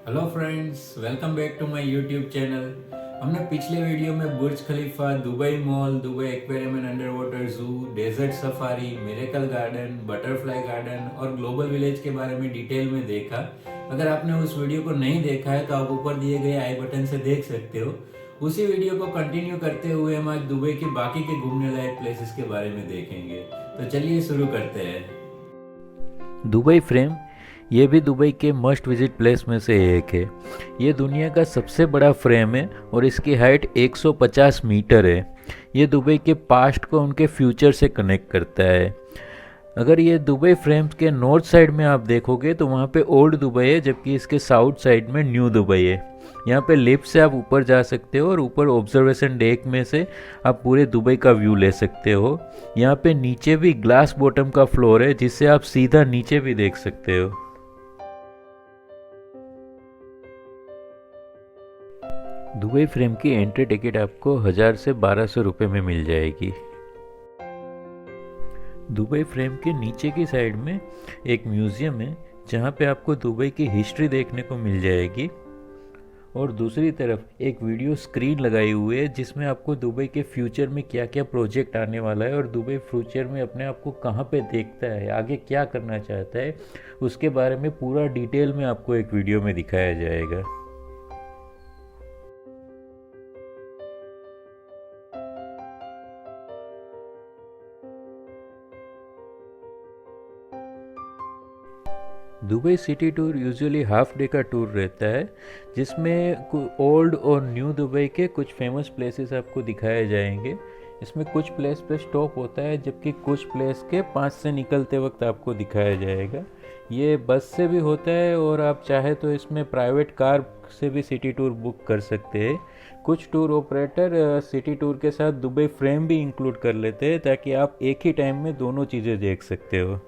Hello friends, welcome back to my YouTube channel. हमने पिछले video में Burj Khalifa, Dubai mall, Dubai aquarium and under water zoo, desert safari, miracle garden, butterfly garden और global village के बारे में detail में देखा। अगर आपने उस वीडियो को नहीं देखा है तो आप ऊपर दिए गए आई बटन से देख सकते हो। उसी वीडियो को कंटिन्यू करते हुए हम आज दुबई के बाकी के घूमने लायक प्लेसेस के बारे में देखेंगे। तो चलिए शुरू करते हैं। दुबई फ्रेम ये भी दुबई के मस्ट विजिट प्लेस में से एक है। ये दुनिया का सबसे बड़ा फ्रेम है और इसकी हाइट 150 मीटर है। ये दुबई के पास्ट को उनके फ्यूचर से कनेक्ट करता है। अगर ये दुबई फ्रेम्स के नॉर्थ साइड में आप देखोगे तो वहाँ पे ओल्ड दुबई है, जबकि इसके साउथ साइड में न्यू दुबई है। यहाँ पे लिफ्ट से आप ऊपर जा सकते हो और ऊपर ऑब्जर्वेशन डेक में से आप पूरे दुबई का व्यू ले सकते हो। यहाँ पे नीचे भी ग्लास बॉटम का फ्लोर है, जिससे आप सीधा नीचे भी देख सकते हो। दुबई फ्रेम की एंट्री टिकट आपको 1000 से 1200 रुपये में मिल जाएगी। दुबई फ्रेम के नीचे की साइड में एक म्यूज़ियम है, जहाँ पे आपको दुबई की हिस्ट्री देखने को मिल जाएगी। और दूसरी तरफ एक वीडियो स्क्रीन लगाई हुई है, जिसमें आपको दुबई के फ्यूचर में क्या क्या प्रोजेक्ट आने वाला है और दुबई फ्यूचर में अपने आप को कहाँ पे देखता है, आगे क्या करना चाहता है, उसके बारे में पूरा डिटेल में आपको एक वीडियो में दिखाया जाएगा। Dubai city tour usually half day का टूर रहता है, जिसमें ओल्ड और न्यू दुबई के कुछ फेमस प्लेसेस आपको दिखाए जाएंगे। इसमें कुछ प्लेस पे स्टॉप होता है, जबकि कुछ प्लेस के 5 से निकलते वक्त आपको दिखाया जाएगा। ये बस से भी होता है और आप चाहे तो इसमें प्राइवेट कार से भी सिटी टूर बुक कर सकते हैं। कुछ टूर ऑपरेटर सिटी टूर के साथ दुबई फ्रेम भी इंक्लूड कर लेते हैं, ताकि आप एक ही टाइम में दोनों चीज़ें देख सकते हो।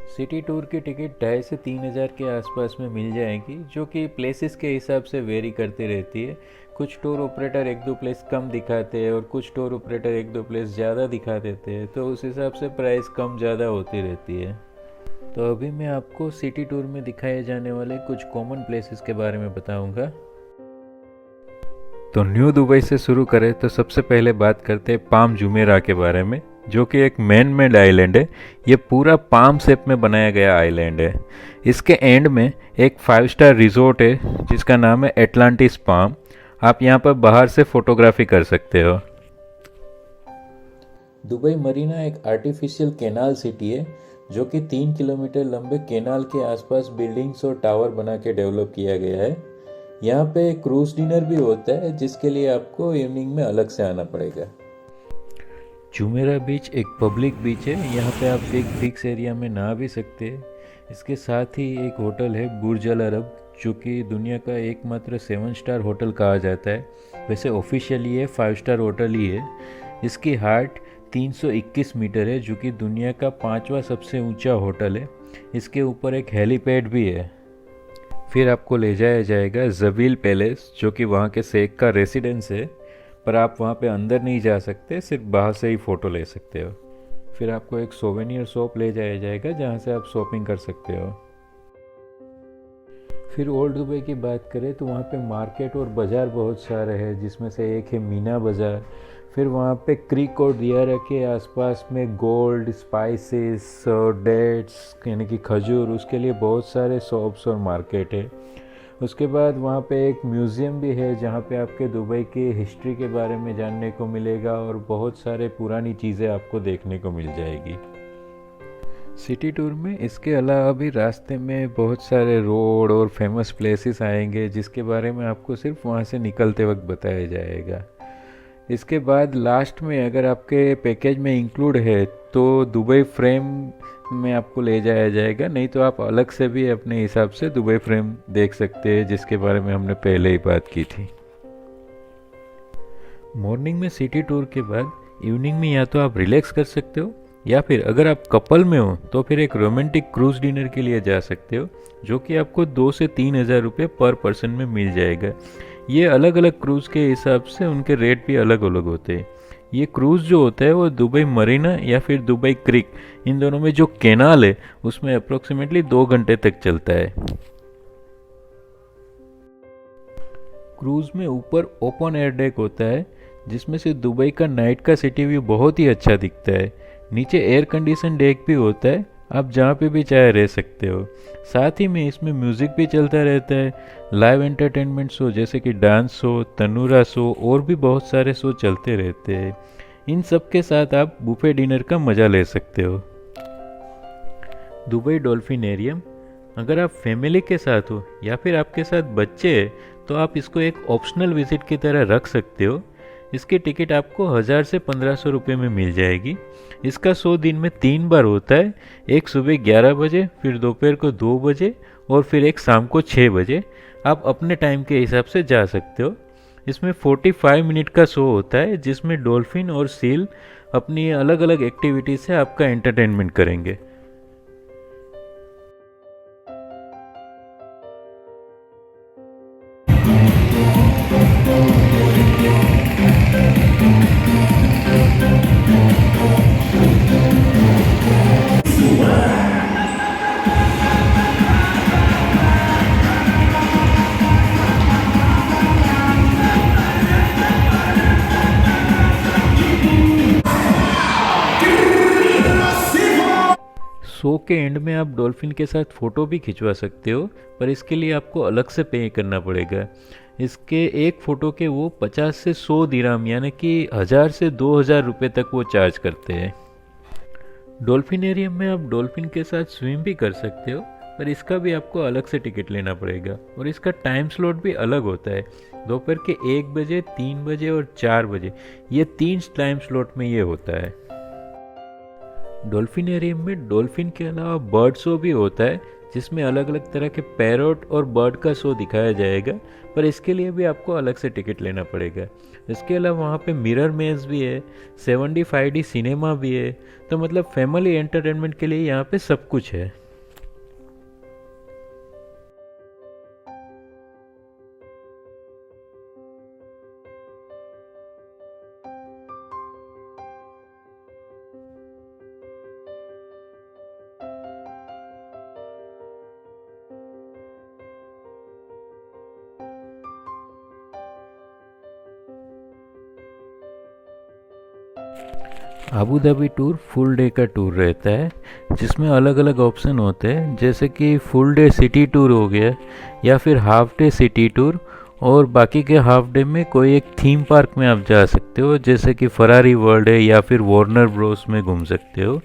सिटी टूर की टिकट 2500 से 3000 के आसपास में मिल जाएगी, जो कि प्लेसेस के हिसाब से वेरी करती रहती है। कुछ टूर ऑपरेटर एक दो प्लेस कम दिखाते हैं और कुछ टूर ऑपरेटर एक दो प्लेस ज़्यादा दिखा देते हैं, तो उस हिसाब से प्राइस कम ज़्यादा होती रहती है। तो अभी मैं आपको सिटी टूर में दिखाए जाने वाले कुछ कॉमन प्लेसेस के बारे में बताऊंगा। तो न्यू दुबई से शुरू करें तो सबसे पहले बात करते हैं पाम जुमेराह के बारे में, जो कि एक मैन मेड आइलैंड है। ये पूरा पाम शेप में बनाया गया आइलैंड है। इसके एंड में एक 5 स्टार रिजॉर्ट है, जिसका नाम है एटलांटिस पाम। आप यहाँ पर बाहर से फोटोग्राफी कर सकते हो। दुबई मरीना एक आर्टिफिशियल कैनाल सिटी है, जो कि 3 किलोमीटर लंबे कैनाल के आसपास बिल्डिंग्स और टावर बना के डेवलप किया गया है। यहाँ पे क्रूज डिनर भी होता है, जिसके लिए आपको इवनिंग में अलग से आना पड़ेगा। जुमेराह बीच एक पब्लिक बीच है। यहाँ पे आप एक फिक्स एरिया में नहा भी सकते हैं। इसके साथ ही एक होटल है बुर्ज अल अरब, जो कि दुनिया का एकमात्र 7 स्टार होटल कहा जाता है। वैसे ऑफिशियली ये 5 स्टार होटल ही है। इसकी हाइट 321 मीटर है, जो कि दुनिया का 5वां सबसे ऊंचा होटल है। इसके ऊपर एक हेलीपैड भी है। फिर आपको ले जाया जाएगा जबील पैलेस, जो कि वहाँ के शेख का रेसिडेंस है, पर आप वहाँ पे अंदर नहीं जा सकते, सिर्फ बाहर से ही फ़ोटो ले सकते हो। फिर आपको एक सोवेनियर शॉप ले जाया जाएगा, जहाँ से आप शॉपिंग कर सकते हो। फिर ओल्ड दुबई की बात करें तो वहाँ पे मार्केट और बाज़ार बहुत सारे हैं, जिसमें से एक है मीना बाज़ार। फिर वहाँ पे क्रीक और दियारा के आसपास में गोल्ड, स्पाइसेस और डेट्स यानी कि खजूर, उसके लिए बहुत सारे शॉप्स और मार्केट है। उसके बाद वहाँ पे एक म्यूज़ियम भी है, जहाँ पे आपके दुबई की हिस्ट्री के बारे में जानने को मिलेगा और बहुत सारे पुरानी चीज़ें आपको देखने को मिल जाएगी सिटी टूर में। इसके अलावा भी रास्ते में बहुत सारे रोड और फेमस प्लेसेस आएंगे, जिसके बारे में आपको सिर्फ वहाँ से निकलते वक्त बताया जाएगा। इसके बाद लास्ट में अगर आपके पैकेज में इंक्लूड है तो दुबई फ्रेम में आपको ले जाया जाएगा, नहीं तो आप अलग से भी अपने हिसाब से दुबई फ्रेम देख सकते हैं, जिसके बारे में हमने पहले ही बात की थी। मॉर्निंग में सिटी टूर के बाद इवनिंग में या तो आप रिलैक्स कर सकते हो, या फिर अगर आप कपल में हो तो फिर एक रोमांटिक क्रूज डिनर के लिए जा सकते हो, जो कि आपको 2 से 3 हज़ार रुपये पर पर्सन में मिल जाएगा। ये अलग अलग क्रूज़ के हिसाब से उनके रेट भी अलग अलग होते हैं। ये क्रूज़ जो होता है वो दुबई मरीना या फिर दुबई क्रिक, इन दोनों में जो कैनाल है उसमें अप्रोक्सीमेटली 2 घंटे तक चलता है। क्रूज़ में ऊपर ओपन एयर डेक होता है जिसमें से दुबई का नाइट का सिटी व्यू बहुत ही अच्छा दिखता है। नीचे एयर कंडीशन डेक भी होता है, आप जहाँ पे भी चाहे रह सकते हो। साथ ही में इसमें म्यूज़िक भी चलता रहता है, लाइव एंटरटेनमेंट शो जैसे कि डांस शो, तनूरा शो और भी बहुत सारे शो चलते रहते हैं। इन सब के साथ आप बुफे डिनर का मज़ा ले सकते हो। दुबई डॉल्फिनेरियम, अगर आप फैमिली के साथ हो या फिर आपके साथ बच्चे हैं तो आप इसको एक ऑप्शनल विजिट की तरह रख सकते हो। इसकी टिकट आपको 1000 से 1500 रुपये में मिल जाएगी। इसका शो दिन में 3 बार होता है, एक सुबह 11 बजे, फिर दोपहर को 2 बजे और फिर एक शाम को 6 बजे। आप अपने टाइम के हिसाब से जा सकते हो। इसमें 45 मिनट का शो होता है जिसमें डॉल्फिन और सील अपनी अलग अलग एक्टिविटी से आपका एंटरटेनमेंट करेंगे। शो के एंड में आप डॉल्फिन के साथ फ़ोटो भी खिंचवा सकते हो, पर इसके लिए आपको अलग से पे करना पड़ेगा। इसके एक फ़ोटो के वो 50 से 100 दिराम यानी कि 1000 से 2000 रुपये तक वो चार्ज करते हैं। डॉल्फिनेरियम में आप डॉल्फिन के साथ स्विम भी कर सकते हो, पर इसका भी आपको अलग से टिकट लेना पड़ेगा और इसका टाइम स्लॉट भी अलग होता है। दोपहर के 1 बजे, 3 बजे और 4 बजे, ये 3 टाइम स्लॉट में ये होता है। डॉल्फिनेरियम में डॉल्फिन के अलावा बर्ड शो भी होता है जिसमें अलग अलग तरह के पैरोट और बर्ड का शो दिखाया जाएगा, पर इसके लिए भी आपको अलग से टिकट लेना पड़ेगा। इसके अलावा वहाँ पे मिरर मेज भी है, 75D सिनेमा भी है, तो मतलब फैमिली एंटरटेनमेंट के लिए यहाँ पे सब कुछ है। Abu Dhabi tour full day का टूर रहता है जिसमें अलग अलग ऑप्शन होते हैं, जैसे कि फुल डे सिटी टूर हो गया या फिर हाफ डे सिटी टूर, और बाकी के हाफ डे में कोई एक थीम पार्क में आप जा सकते हो जैसे कि फरारी वर्ल्ड है या फिर वार्नर ब्रोस में घूम सकते हो।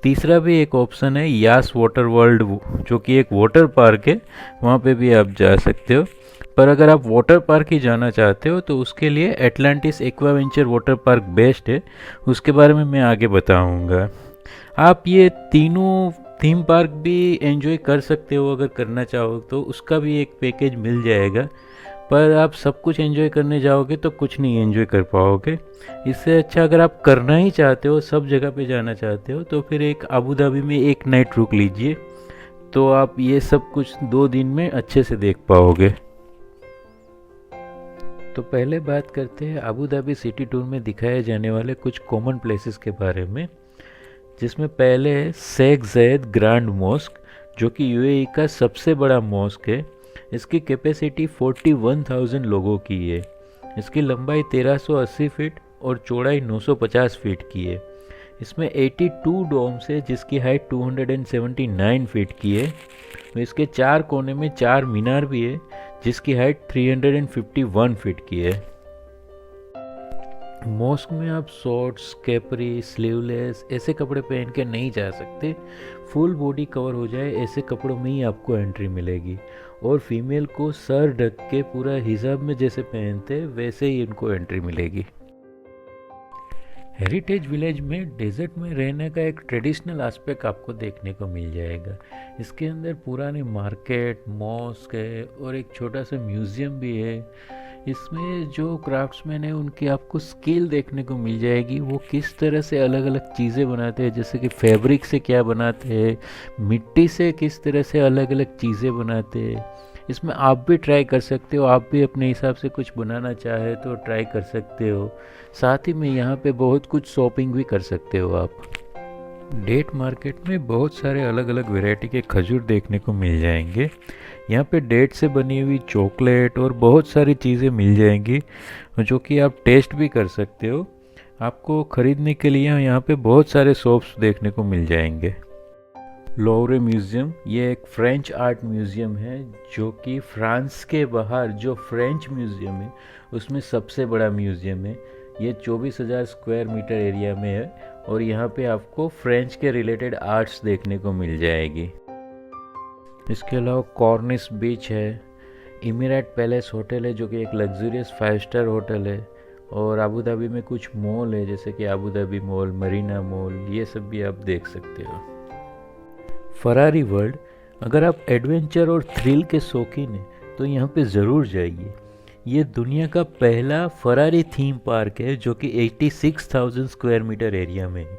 तीसरा भी एक ऑप्शन है यास वाटर वर्ल्ड, जो कि एक वाटर पार्क है, वहाँ पे भी आप जा सकते हो। पर अगर आप वाटर पार्क ही जाना चाहते हो तो उसके लिए Atlantis Aquaventure water park best है, उसके बारे में मैं आगे बताऊंगा। आप ये तीनों थीम पार्क भी एंजॉय कर सकते हो, अगर करना चाहो तो उसका भी एक पैकेज मिल जाएगा, पर आप सब कुछ एंजॉय करने जाओगे तो कुछ नहीं एंजॉय कर पाओगे। इससे अच्छा अगर आप करना ही चाहते हो, सब जगह पे जाना चाहते हो, तो फिर एक आबू धाबी में एक नाइट रुक लीजिए, तो आप ये सब कुछ 2 दिन में अच्छे से देख पाओगे। तो पहले बात करते हैं आबू धाबी सिटी टूर में दिखाए जाने वाले कुछ कॉमन प्लेसेस के बारे में, जिसमें पहले है शेख ज़ायद ग्रैंड मॉस्क, जो कि यूएई का सबसे बड़ा मॉस्क है। इसकी कैपेसिटी 41,000 लोगों की है। इसकी लंबाई 1380 फीट और चौड़ाई 950 फीट की है। इसमें 82 डोम्स है जिसकी हाइट 279 फीट की है। इसके 4 कोने में 4 मीनार भी है जिसकी हाइट 351 फीट की है। मॉस्क में आप शॉर्ट्स, कैपरी, स्लीवलेस ऐसे कपड़े पहन के नहीं जा सकते। फुल बॉडी कवर हो जाए ऐसे कपड़ों में ही आपको एंट्री मिलेगी, और फीमेल को सर ढक के पूरा हिजाब में जैसे पहनते वैसे ही इनको एंट्री मिलेगी। हेरिटेज विलेज में डेजर्ट में रहने का एक ट्रेडिशनल एस्पेक्ट आपको देखने को मिल जाएगा। इसके अंदर पुराने मार्केट, मॉस्क है और एक छोटा सा म्यूज़ियम भी है। इसमें जो क्राफ्ट्समैन है उनकी आपको स्किल देखने को मिल जाएगी, वो किस तरह से अलग अलग चीज़ें बनाते हैं, जैसे कि फैब्रिक से क्या बनाते हैं, मिट्टी से किस तरह से अलग अलग चीज़ें बनाते हैं। इसमें आप भी ट्राई कर सकते हो, आप भी अपने हिसाब से कुछ बनाना चाहे तो ट्राई कर सकते हो। साथ ही में यहाँ पे बहुत कुछ शॉपिंग भी कर सकते हो आप। डेट मार्केट में बहुत सारे अलग अलग वैरायटी के खजूर देखने को मिल जाएंगे। यहाँ पे डेट से बनी हुई चॉकलेट और बहुत सारी चीज़ें मिल जाएंगी जो कि आप टेस्ट भी कर सकते हो। आपको ख़रीदने के लिए यहाँ पे बहुत सारे शॉप्स देखने को मिल जाएंगे। लोवरे म्यूज़ियम ये एक फ्रेंच आर्ट म्यूज़ियम है जो कि फ्रांस के बाहर जो फ्रेंच म्यूज़ियम है उसमें सबसे बड़ा म्यूज़ियम है। ये 24,000 स्क्वायर मीटर एरिया में है और यहाँ पे आपको फ्रेंच के रिलेटेड आर्ट्स देखने को मिल जाएगी। इसके अलावा कॉर्निश बीच है, इमिरेट पैलेस होटल है जो कि एक लग्जरियस 5 स्टार होटल है, और अबू धाबी में कुछ मॉल है जैसे कि Abu Dhabi mall, Marina mall, ये सब भी आप देख सकते हो। फरारी वर्ल्ड, अगर आप एडवेंचर और थ्रिल के शौकीन हैं तो यहाँ पे ज़रूर जाइए। ये दुनिया का पहला फरारी थीम पार्क है जो कि 86,000 स्क्वायर मीटर एरिया में है।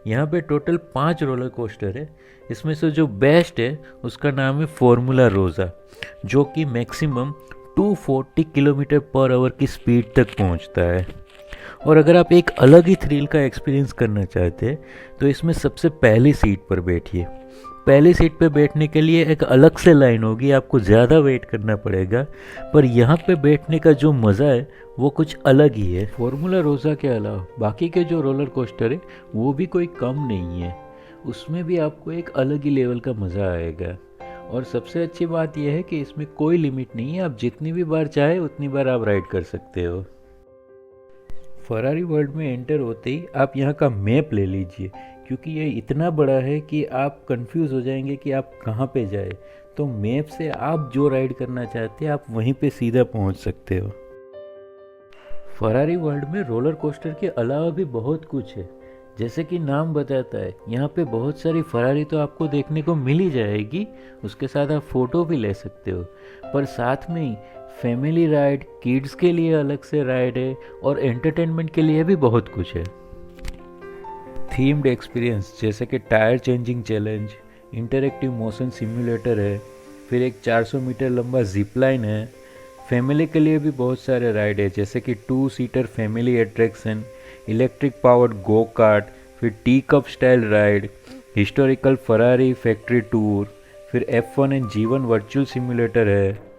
यहाँ पे टोटल 5 रोलर कोस्टर है। इसमें से जो बेस्ट है उसका नाम है फॉर्मूला रोज़ा, जो कि मैक्सिमम 240 किलोमीटर पर आवर की स्पीड तक पहुँचता है। और अगर आप एक अलग ही थ्रिल का एक्सपीरियंस करना चाहते हैं तो इसमें सबसे पहली सीट पर बैठिए। पहली सीट पे बैठने के लिए एक अलग से लाइन होगी, आपको ज़्यादा वेट करना पड़ेगा, पर यहाँ पे बैठने का जो मज़ा है वो कुछ अलग ही है। फॉर्मूला रोज़ा के अलावा बाकी के जो रोलर कोस्टर है वो भी कोई कम नहीं है, उसमें भी आपको एक अलग ही लेवल का मज़ा आएगा। और सबसे अच्छी बात यह है कि इसमें कोई लिमिट नहीं है, आप जितनी भी बार चाहे उतनी बार आप राइड कर सकते हो। फरारी वर्ल्ड में एंटर होते ही आप यहाँ का मैप ले लीजिए, क्योंकि ये इतना बड़ा है कि आप कंफ्यूज हो जाएंगे कि आप कहाँ पे जाए। तो मैप से आप जो राइड करना चाहते हैं आप वहीं पे सीधा पहुँच सकते हो। फरारी वर्ल्ड में रोलर कोस्टर के अलावा भी बहुत कुछ है, जैसे कि नाम बताता है, यहाँ पे बहुत सारी फरारी तो आपको देखने को मिल ही जाएगी, उसके साथ आप फ़ोटो भी ले सकते हो, पर साथ में ही फैमिली राइड, किड्स के लिए अलग से राइड है और एंटरटेनमेंट के लिए भी बहुत कुछ है। थीम्ड एक्सपीरियंस जैसे कि tyre changing challenge, interactive motion simulator है, फिर एक 400 मीटर लंबा जिप लाइन है। फैमिली के लिए भी बहुत सारे राइड है जैसे कि 2 seater family attraction, electric powered go kart, फिर tea cup style ride, historical Ferrari factory tour, फिर F1 and G1 virtual simulator है।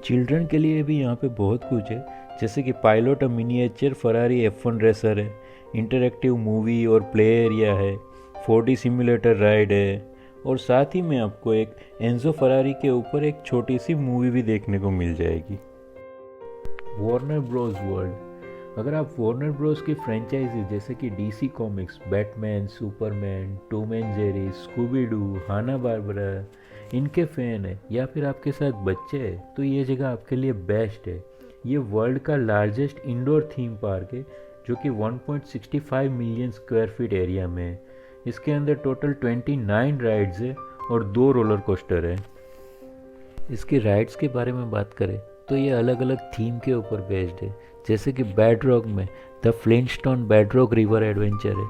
चिल्ड्रन के लिए भी यहाँ पे बहुत कुछ है, जैसे कि पायलट और मिनिएचर फरारी F1 रेसर है, इंटरैक्टिव मूवी और प्ले एरिया है, 4D सिम्युलेटर राइड है, और साथ ही में आपको एक एंजो फरारी के ऊपर एक छोटी सी मूवी भी देखने को मिल जाएगी। वार्नर ब्रोस वर्ल्ड, अगर आप वार्नर ब्रोस की फ्रेंचाइजी जैसे कि DC comics, Batman, Superman, Tom and Jerry, Scooby Doo, Hanna Barbera, इनके फ़ैन है या फिर आपके साथ बच्चे हैं तो ये जगह आपके लिए बेस्ट है। ये वर्ल्ड का लार्जेस्ट इंडोर थीम पार्क है जो कि 1.65 मिलियन स्क्वायर फीट एरिया में है। इसके अंदर टोटल 29 राइड्स है और 2 रोलर कोस्टर है। इसकी राइड्स के बारे में बात करें तो ये अलग अलग थीम के ऊपर बेस्ड है, जैसे कि बेडरॉक में the Flintstone bedrock river adventure है,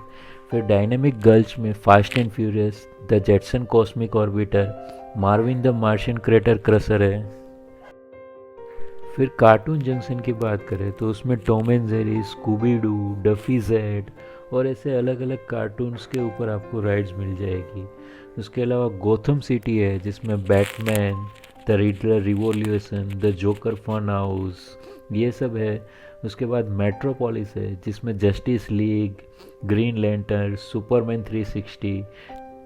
फिर डायनेमिक गल्च में fast and furious the Jetson cosmic orbiter, Marvin the Martian crater crusher है। फिर कार्टून जंक्शन की बात करें तो उसमें Tom and Jerry, Scooby do, Duffy Z और ऐसे अलग अलग कार्टून्स के ऊपर आपको राइड्स मिल जाएगी। उसके अलावा गोथम सिटी है जिसमें Batman, the Riddler revolution, the Joker fun house, ये सब है। उसके बाद मेट्रोपोलिस है जिसमें Justice League, Green Lantern, Superman 360,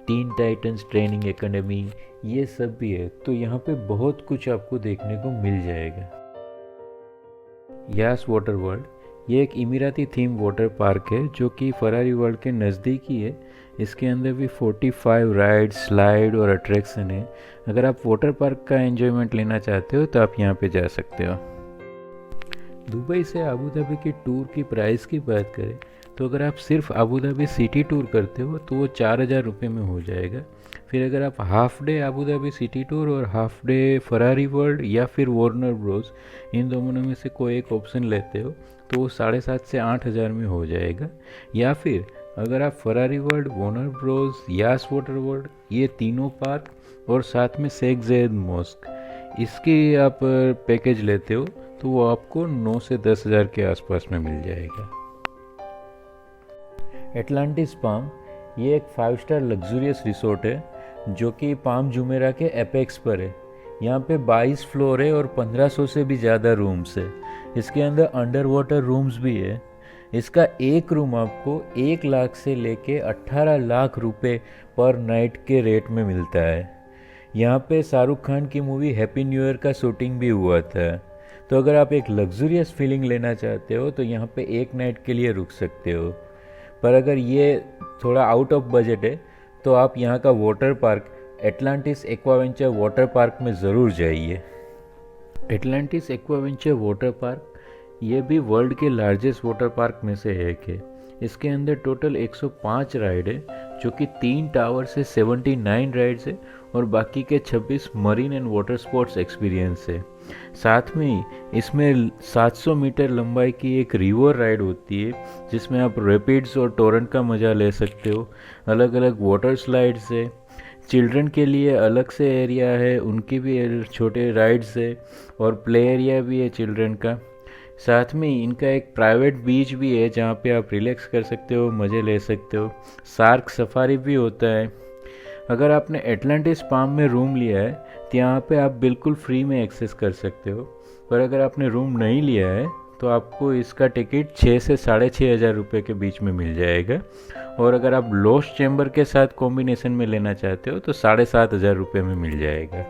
Teen Titans training academy, ये सब भी है। तो यहाँ पे बहुत कुछ आपको देखने को मिल जाएगा। यास वाटर वर्ल्ड, ये एक इमिराती थीम वाटर पार्क है जो कि फरारी वर्ल्ड के नज़दीक ही है। इसके अंदर भी 45 राइड, स्लाइड और अट्रैक्शन है। अगर आप वाटर पार्क का एंजॉयमेंट लेना चाहते हो तो आप यहाँ पे जा सकते हो। दुबई से अबू धाबी की टूर की प्राइस की बात करें तो अगर आप सिर्फ अबू धाबी सिटी टूर करते हो तो वो 4,000 रुपये में हो जाएगा। फिर अगर आप half day Abu Dhabi city tour और हाफ डे फरारी वर्ल्ड या फिर वार्नर ब्रोस, इन दोनों में से कोई एक ऑप्शन लेते हो तो वो 7,500 से 8,000 में हो जाएगा। या फिर अगर आप फरारी वर्ल्ड, वार्नर ब्रोस, यास वाटर वर्ल्ड, ये तीनों पार्क और साथ में शेख ज़ायद मॉस्क, इसकी आप पैकेज लेते हो तो वो आपको 9 से 10,000 के आसपास में मिल जाएगा। एटलांटिस पाम, ये एक 5 स्टार लग्जूरियस रिसोर्ट है जो कि पाम जुमेरा के एपेक्स पर है। यहाँ पे 22 फ्लोर है और 1500 से भी ज़्यादा रूम्स है। इसके अंदर अंडर वाटर रूम्स भी है। इसका एक रूम आपको 1 लाख से लेके 18 लाख रुपए पर नाइट के रेट में मिलता है। यहाँ पे शाहरुख खान की मूवी हैप्पी न्यू ईयर का शूटिंग भी हुआ था। तो अगर आप एक लग्जूरियस फीलिंग लेना चाहते हो तो यहाँ पे एक नाइट के लिए रुक सकते हो। पर अगर ये थोड़ा आउट ऑफ बजट है तो आप यहाँ का water park Atlantis Aquaventure water park में ज़रूर जाइए। एटलांटिस एक्वावेंचर वाटर पार्क ये भी वर्ल्ड के लार्जेस्ट वाटर पार्क में से एक है। इसके अंदर टोटल 105 राइड है जो कि 3 टावर से 79 राइड्स है और बाकी के 26 marine and water sports experience है। साथ में ही इसमें 700 मीटर लंबाई की एक रिवर राइड होती है जिसमें आप रैपिड्स और टोरेंट का मज़ा ले सकते हो। अलग अलग वाटर स्लाइड्स है। चिल्ड्रन के लिए अलग से एरिया है, उनकी भी छोटे राइड्स है और प्ले एरिया भी है चिल्ड्रन का। साथ में इनका एक प्राइवेट बीच भी है जहाँ पे आप रिलैक्स कर सकते हो, मज़े ले सकते हो। शार्क सफारी भी होता है। अगर आपने एटलांटिस पाम में रूम लिया है तो यहाँ पे आप बिल्कुल फ्री में एक्सेस कर सकते हो। पर अगर आपने रूम नहीं लिया है तो आपको इसका टिकट 6 से 6,500 रुपये के बीच में मिल जाएगा। और अगर आप लॉस्ट चैम्बर के साथ कॉम्बिनेशन में लेना चाहते हो तो 7,500 रुपये में मिल जाएगा।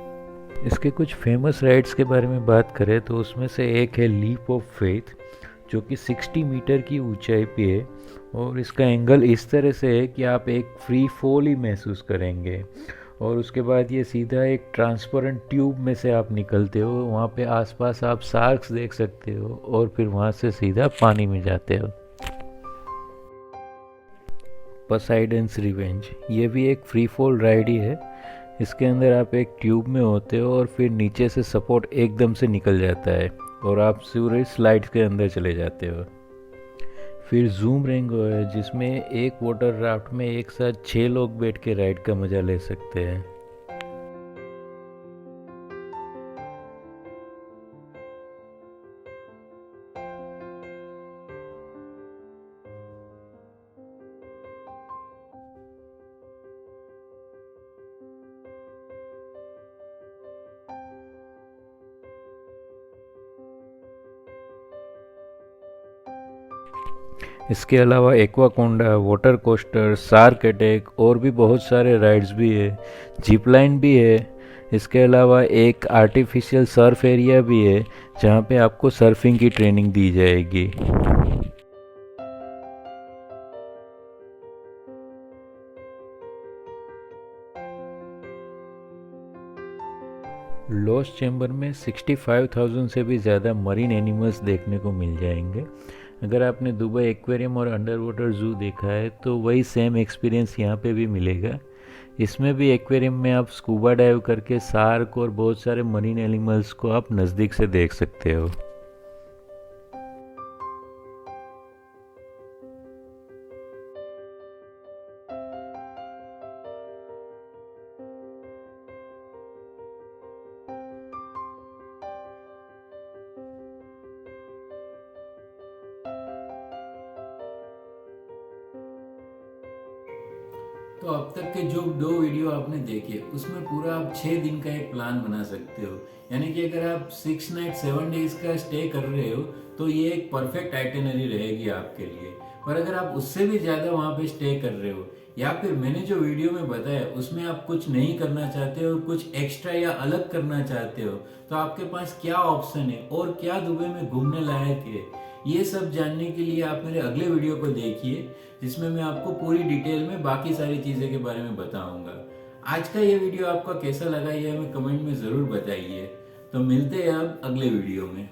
इसके कुछ फेमस राइड्स के बारे में बात करें तो उसमें से एक है लीप ऑफ फेथ जो कि 60 मीटर की ऊंचाई पे है और इसका एंगल इस तरह से है कि आप एक फ्री फॉल ही महसूस करेंगे। और उसके बाद ये सीधा एक ट्रांसपेरेंट ट्यूब में से आप निकलते हो, वहाँ पे आसपास आप शार्क्स देख सकते हो और फिर वहाँ से सीधा पानी में जाते हो। पोसाइडन्स रिवेंज ये भी एक फ्री फॉल राइड ही है। इसके अंदर आप एक ट्यूब में होते हो और फिर नीचे से सपोर्ट एकदम से निकल जाता है और आप पूरे स्लाइड के अंदर चले जाते हो। फिर जूम रेंगो है जिसमें एक वाटर राफ्ट में एक साथ 6 लोग बैठ के राइड का मज़ा ले सकते हैं। इसके अलावा एक्वाकोंडा, वाटर कोस्टर, शार्क अटैक और भी बहुत सारे राइड्स भी है। जिप लाइन भी है। इसके अलावा एक आर्टिफिशियल सर्फ एरिया भी है जहाँ पे आपको सर्फिंग की ट्रेनिंग दी जाएगी। लॉस्ट चैम्बर में 65,000 से भी ज़्यादा मरीन एनिमल्स देखने को मिल जाएंगे। अगर आपने दुबई एक्वेरियम और अंडर वाटर ज़ू देखा है तो वही सेम एक्सपीरियंस यहाँ पे भी मिलेगा। इसमें भी एक्वेरियम में आप स्कूबा डाइव करके शार्क और बहुत सारे मरीन एनिमल्स को आप नज़दीक से देख सकते हो। तो अब तक के जो 2 वीडियो आपने देखे उसमें पूरा आप 6 दिन का एक प्लान बना सकते हो। यानी कि अगर आप 6 नाइट 7 डेज का स्टे कर रहे हो तो ये एक परफेक्ट आइटिनरी रहेगी आपके लिए। पर अगर आप उससे भी ज़्यादा वहाँ पे स्टे कर रहे हो या फिर मैंने जो वीडियो में बताया उसमें आप कुछ नहीं करना चाहते हो, कुछ एक्स्ट्रा या अलग करना चाहते हो, तो आपके पास क्या ऑप्शन है और क्या दुबई में घूमने लायक है, ये सब जानने के लिए आप मेरे अगले वीडियो को देखिए जिसमें मैं आपको पूरी डिटेल में बाकी सारी चीज़ें के बारे में बताऊंगा। आज का ये वीडियो आपका कैसा लगा ये हमें कमेंट में ज़रूर बताइए। तो मिलते हैं अब अगले वीडियो में।